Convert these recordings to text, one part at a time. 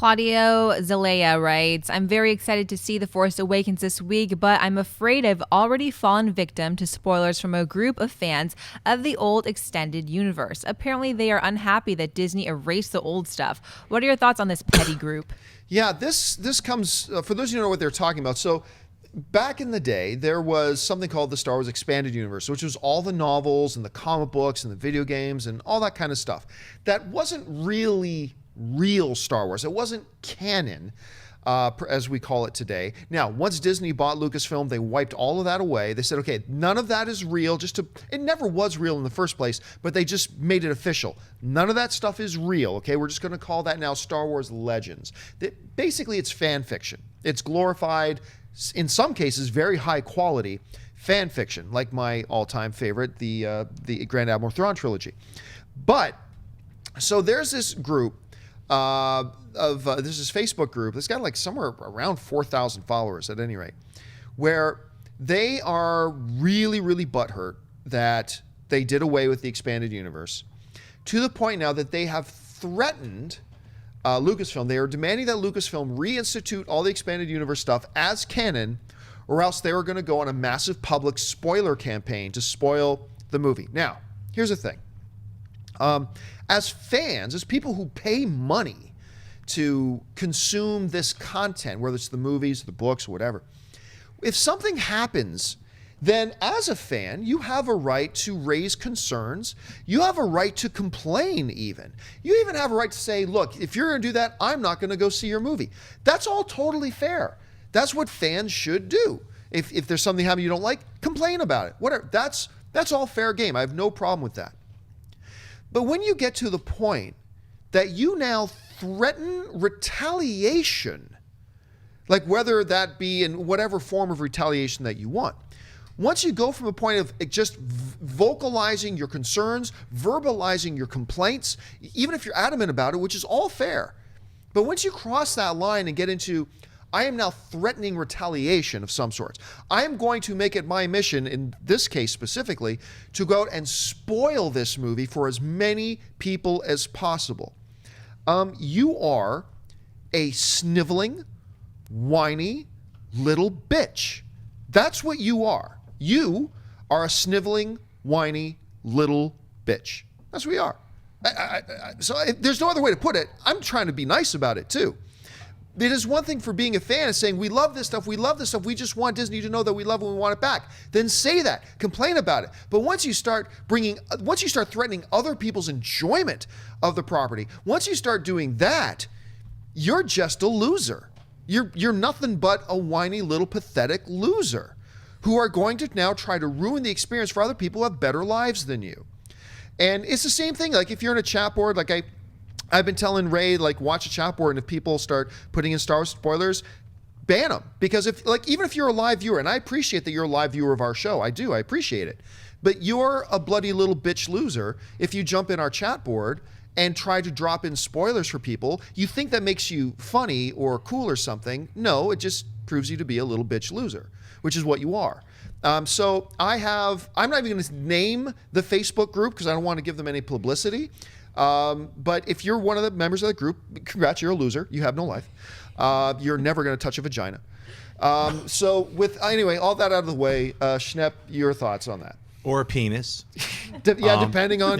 Claudio Zelaya writes, I'm very excited to see The Force Awakens this week, but I'm afraid I've already fallen victim to spoilers from a group of fans of the old extended universe. Apparently, they are unhappy that Disney erased the old stuff. What are your thoughts on this petty group? Yeah, this comes, for those of you who know what they're talking about. So back in the day, there was something called the Star Wars Expanded Universe, which was all the novels and the comic books and the video games and all that kind of stuff. That wasn't really real Star Wars. It wasn't canon, as we call it today. Now, once Disney bought Lucasfilm, they wiped all of that away. They said, okay, none of that is real. It never was real in the first place, but they just made it official. None of that stuff is real, okay? We're just going to call that now Star Wars Legends. Basically, it's fan fiction. It's glorified, in some cases, very high quality fan fiction, like my all-time favorite, the Grand Admiral Thrawn trilogy. But, so there's this group, there's this Facebook group that's got like somewhere around 4,000 followers at any rate, where they are really, really butthurt that they did away with the expanded universe, to the point now that they have threatened Lucasfilm. They are demanding that Lucasfilm reinstitute all the expanded universe stuff as canon, or else they were going to go on a massive public spoiler campaign to spoil the movie. Now, here's the thing. As fans, as people who pay money to consume this content, whether it's the movies, the books, whatever, if something happens, then as a fan, you have a right to raise concerns. You have a right to complain even. You even have a right to say, look, if you're going to do that, I'm not going to go see your movie. That's all totally fair. That's what fans should do. If there's something happening you don't like, complain about it. Whatever. That's all fair game. I have no problem with that. But when you get to the point that you now threaten retaliation, like whether that be in whatever form of retaliation that you want, once you go from a point of just vocalizing your concerns, verbalizing your complaints, even if you're adamant about it, which is all fair, but once you cross that line and get into, I am now threatening retaliation of some sorts. I am going to make it my mission, in this case specifically, to go out and spoil this movie for as many people as possible. You are a sniveling, whiny little bitch. That's what you are. You are a sniveling, whiny little bitch. That's what you are. There's no other way to put it. I'm trying to be nice about it too. It is one thing for being a fan and saying, we love this stuff, we just want Disney to know that we love it and we want it back. Then say that, complain about it. But once you start threatening other people's enjoyment of the property, once you start doing that, you're just a loser. You're nothing but a whiny little pathetic loser who are going to now try to ruin the experience for other people who have better lives than you. And it's the same thing, like if you're in a chat board, like I've been telling Ray, like, watch a chat board, and if people start putting in Star Wars spoilers, ban them. Because even if you're a live viewer, and I appreciate that you're a live viewer of our show, I appreciate it. But you're a bloody little bitch loser if you jump in our chat board and try to drop in spoilers for people. You think that makes you funny or cool or something. No, it just proves you to be a little bitch loser, which is what you are. So I'm not even going to name the Facebook group because I don't want to give them any publicity. But if you're one of the members of the group, congrats, you're a loser. You have no life. You're never going to touch a vagina. Anyway, all that out of the way, Schnepp, your thoughts on that? Or a penis. Depending on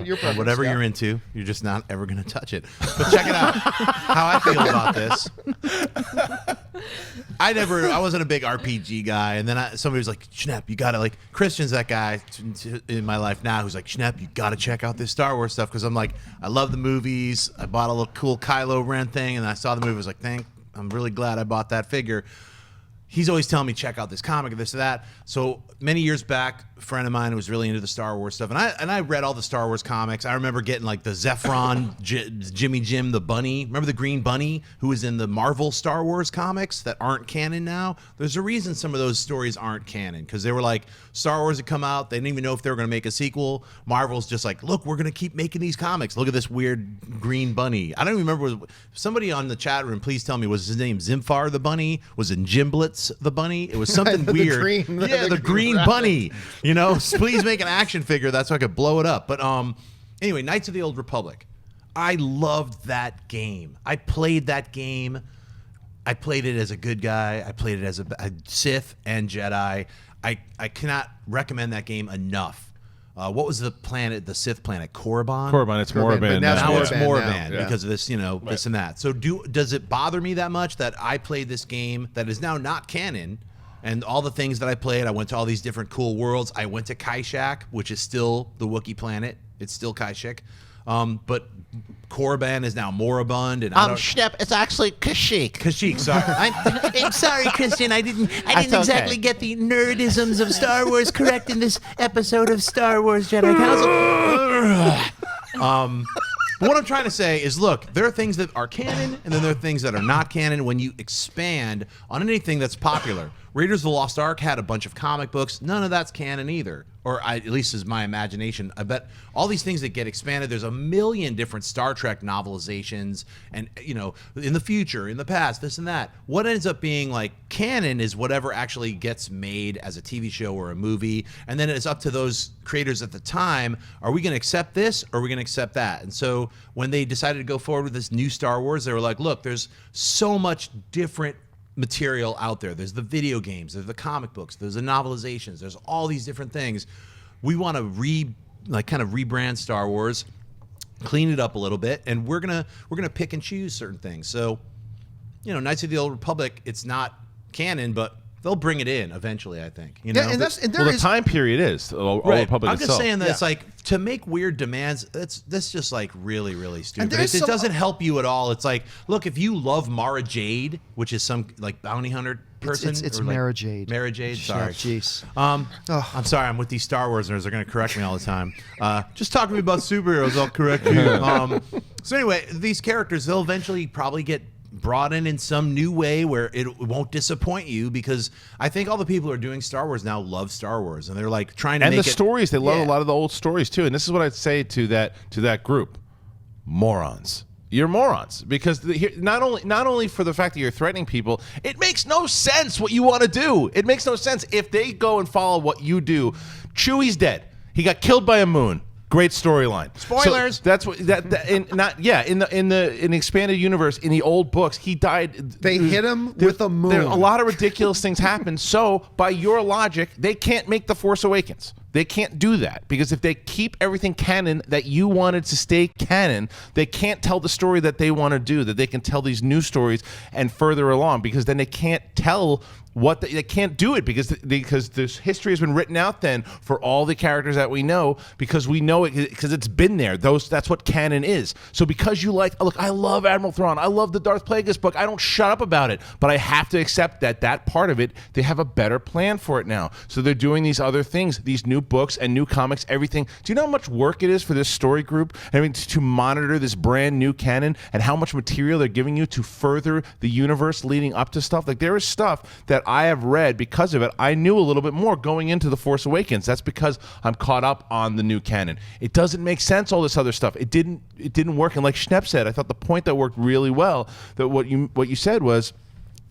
your preference. Whatever you're into, you're just not ever going to touch it. But check it out. How I feel about this. I wasn't a big RPG guy, and then somebody was like, Schnepp, you got to, like, Christian's that guy in my life now who's like, Schnepp, you got to check out this Star Wars stuff, because I'm like, I love the movies. I bought a little cool Kylo Ren thing, and I saw the movie. I was like, I'm really glad I bought that figure. He's always telling me, check out this comic and this or that. So many years back, a friend of mine was really into the Star Wars stuff, and I read all the Star Wars comics. I remember getting like the Zephron, Jimmy Jim the Bunny. Remember the Green Bunny who was in the Marvel Star Wars comics that aren't canon now? There's a reason some of those stories aren't canon, because they were like, Star Wars had come out. They didn't even know if they were going to make a sequel. Marvel's just like, look, we're going to keep making these comics. Look at this weird green bunny. I don't even remember. Somebody on the chat room, please tell me, was his name Zimfar the Bunny? Was it Gimblets the Bunny? It was something weird. The green bunny. You know, please make an action figure. That's so I could blow it up. But anyway, Knights of the Old Republic. I loved that game. I played that game. I played it as a good guy. I played it as a Sith and Jedi. I cannot recommend that game enough. What was the planet, the Sith planet? Korriban? Korriban, it's Korriban, but Morriban. now It's Morriban Morriban now. because of this, this and that. So does it bother me that much that I played this game that is now not canon, and all the things that I played, I went to all these different cool worlds. I went to Kaishak, which is still the Wookiee planet. It's still Kaishak. But Korriban is now moribund, and I don't. Schnepp, it's actually Kashyyyk. Kashyyyk, sorry. I'm sorry, Christian. I didn't okay. exactly get the nerdisms of Star Wars correct in this episode of Star Wars Jedi Council. But what I'm trying to say is, look, there are things that are canon, and then there are things that are not canon. When you expand on anything that's popular, Raiders of the Lost Ark had a bunch of comic books. None of that's canon either, or at least is my imagination. I bet all these things that get expanded, there's a million different Star Trek novelizations, and in the future, in the past, this and that. What ends up being like canon is whatever actually gets made as a TV show or a movie, and then it's up to those creators at the time. Are we going to accept this, or are we going to accept that? And so when they decided to go forward with this new Star Wars, they were like, look, there's so much different material out there. There's the video games, there's the comic books, there's the novelizations, there's all these different things. We want to kind of rebrand Star Wars, clean it up a little bit, and we're gonna pick and choose certain things. So, Knights of the Old Republic, it's not canon, but they'll bring it in eventually, I think. Yeah, and The time period is Old Right. Republic I'm just itself. saying that Yeah. it's like to make weird demands. That's just like really, really stupid. there's It some- doesn't help you at all. It's like, look, if you love Mara Jade, which is some like bounty hunter person, it's or, like, Mara Jade. Mara Jade. Sorry. Jeez. I'm sorry. I'm with these Star Wars nerds. They're going to correct me all the time. Just talk to me about superheroes. I'll correct you. So anyway, these characters, they'll eventually probably get brought in some new way where it won't disappoint you, because I think all the people who are doing Star Wars now love Star Wars, and they're like trying to And make the it, stories, they love Yeah. a lot of the old stories too. And this is what I'd say to that group: morons. You're morons, because not only for the fact that you're threatening people, it makes no sense what you want to do. It makes no sense if they go and follow what you do. Chewie's dead. He got killed by a moon. Great storyline. Spoilers. So that's what in the expanded universe, in the old books, he died. They hit him with a moon. A lot of ridiculous things happen. So by your logic, they can't make The Force Awakens. They can't do that, because if they keep everything canon that you wanted to stay canon, they can't tell the story that they want to do, that they can tell these new stories and further along, because then they can't tell what they can't do it, because this history has been written out then for all the characters that we know, because we know it because it's been there. That's what canon is. So because you look, I love Admiral Thrawn, I love the Darth Plagueis book, I don't shut up about it, but I have to accept that part of it, they have a better plan for it now. So they're doing these other things, these new books and new comics, everything. Do you know how much work it is for this story group, to monitor this brand new canon, and how much material they're giving you to further the universe leading up to stuff? Like, there is stuff that I have read because of it. I knew a little bit more going into The Force Awakens. That's because I'm caught up on the new canon. It doesn't make sense, all this other stuff. It didn't work. And like Schnepp said, I thought the point that worked really well, that what you said was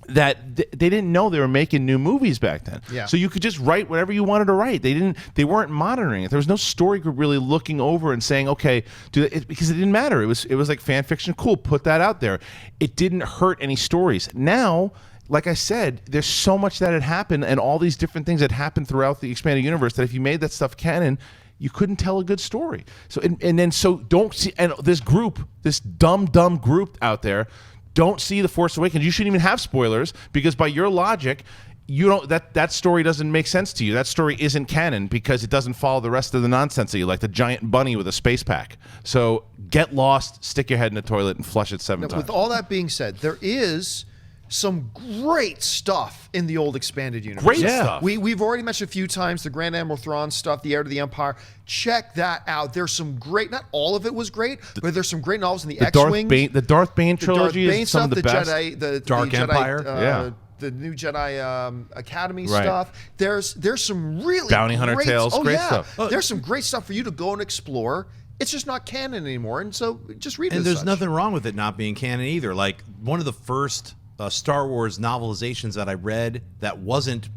that they didn't know they were making new movies back then. Yeah. So you could just write whatever you wanted to write. They weren't monitoring it. There was no story group really looking over and saying, okay, because it didn't matter. It was like fan fiction. Cool, put that out there. It didn't hurt any stories. Now, like I said, there's so much that had happened, and all these different things that happened throughout the expanded universe, that if you made that stuff canon, you couldn't tell a good story. So don't see, and this dumb group out there, don't see The Force Awakens. You shouldn't even have spoilers, because by your logic, you don't that story doesn't make sense to you. That story isn't canon because it doesn't follow the rest of the nonsense that you like, the giant bunny with a space pack. So get lost, stick your head in the toilet, and flush it 7 times. With all that being said, there is some great stuff in the old expanded universe. Great stuff. We've already mentioned a few times the Grand Admiral Thrawn stuff, the Heir to the Empire. Check that out. There's some great, not all of it was great, but there's some great novels in the X-Wing. The Darth Bane trilogy is some of the best. Jedi, the Dark Jedi, Empire. the new Jedi Academy Right. stuff. There's some really Bounty Hunter great, Tales, great stuff. There's some great stuff for you to go and explore. It's just not canon anymore, and so just read it. And as there's such. nothing wrong with it not being canon either. Like, one of the first Star Wars novelizations that I read that wasn't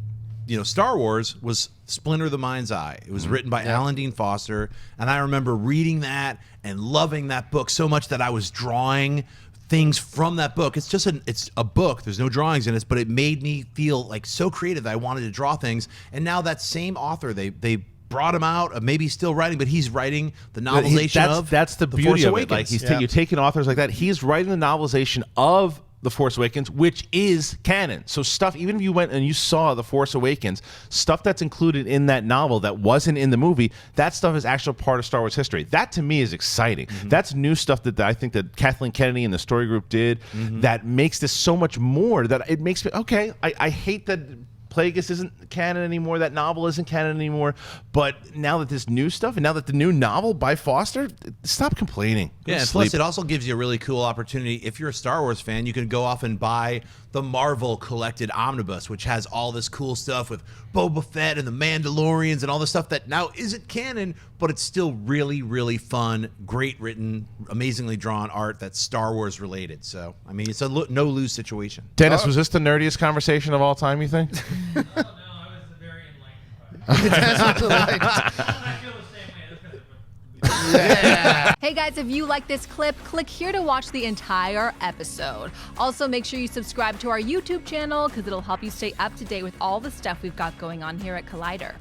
Star Wars was Splinter of the Mind's Eye. It was written by Alan Dean Foster, and I remember reading that and loving that book so much that I was drawing things from that book. It's a book. There's no drawings in it, but it made me feel like so creative that I wanted to draw things. And now that same author, they brought him out. Maybe he's still writing, but he's writing the novelization that's the beauty Force of Awakens. it. Like you're taking authors like that. He's writing the novelization of The Force Awakens, which is canon. So stuff, even if you went and you saw The Force Awakens, stuff that's included in that novel that wasn't in the movie, that stuff is actually part of Star Wars history. That to me is exciting. That's new stuff that I think that Kathleen Kennedy and the story group did that makes this so much more that it makes me, okay, I hate that Plagueis isn't canon anymore, that novel isn't canon anymore, but now that this new stuff and now that the new novel by Foster, stop complaining. Go Yeah, to and sleep. plus it also gives you a really cool opportunity. If you're a Star Wars fan, you can go off and buy the Marvel Collected Omnibus, which has all this cool stuff with Boba Fett and the Mandalorians and all this stuff that now isn't canon, but it's still really, really fun, great written, amazingly drawn art that's Star Wars related. So, I mean, it's a no-lose situation. Dennis, was this the nerdiest conversation of all time, you think? Oh, no, I was very enlightened by it. I feel the same way. Hey guys, if you like this clip, click here to watch the entire episode. Also, make sure you subscribe to our YouTube channel because it'll help you stay up to date with all the stuff we've got going on here at Collider.